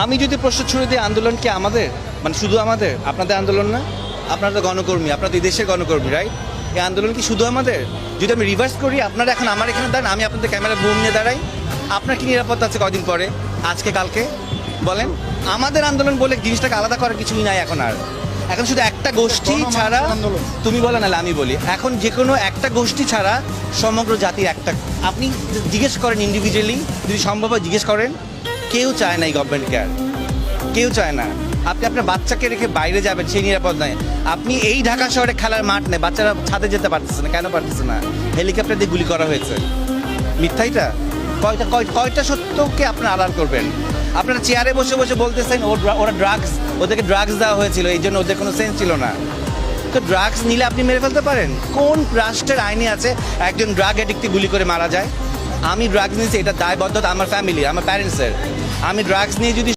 আমি যদি প্রশ্ন ছুড়ে দিই আন্দোলন কি আমাদের, মানে শুধু আমাদের, আপনাদের আন্দোলন না? আপনারা তো গণকর্মী, আপনারা এই দেশের গণকর্মী, রাইট? এই আন্দোলন কি শুধু আমাদের? যদি আমি রিভার্স করি, আপনারা এখন আমার এখানে দাঁড়ান, আমি আপনাদের ক্যামেরা বুম নিয়ে দাঁড়াই, আপনার কি নিরাপত্তা আছে কদিন পরে, আজকে কালকে? বলেন। আমাদের আন্দোলন বলে জিনিসটাকে আলাদা করার কিছুই নাই এখন আর। এখন শুধু একটা গোষ্ঠী ছাড়া, তুমি বলো নাহলে আমি বলি, এখন যে কোনো একটা গোষ্ঠী ছাড়া সমগ্র জাতির একটা, আপনি জিজ্ঞেস করেন ইন্ডিভিজুয়ালি, যদি সম্ভব হয় জিজ্ঞেস করেন, কেউ চায় না এই গভর্নমেন্টকে আর, কেউ চায় না। আপনি আপনার বাচ্চাকে রেখে বাইরে যাবেন, সেই নিরাপদ নয়। আপনি এই ঢাকা শহরে খেলার মাঠ নেই, বাচ্চারা ছাদে যেতে পারতেছে না, কেন পারতেছে না? হেলিকপ্টার দিয়ে গুলি করা হয়েছে। মিথ্যাইটা কয়টা সত্যকে আপনারা আড়াল করবেন? আপনারা চেয়ারে বসে বসে বলতেছেন ওরা ড্রাগস, ওদেরকে ড্রাগস দেওয়া হয়েছিল, এই জন্য ওদের কোনো সেন্স ছিল না। তো ড্রাগস নিলে আপনি মেরে ফেলতে পারেন? কোন রাষ্ট্রের আইনে আছে একজন ড্রাগ অ্যাডিক্টকে গুলি করে মারা যায়? আমি ড্রাগস নিয়েছি, এটা দায়বদ্ধতা আমার ফ্যামিলি, আমার প্যারেন্টসের। আমি ড্রাগস নিয়ে যদি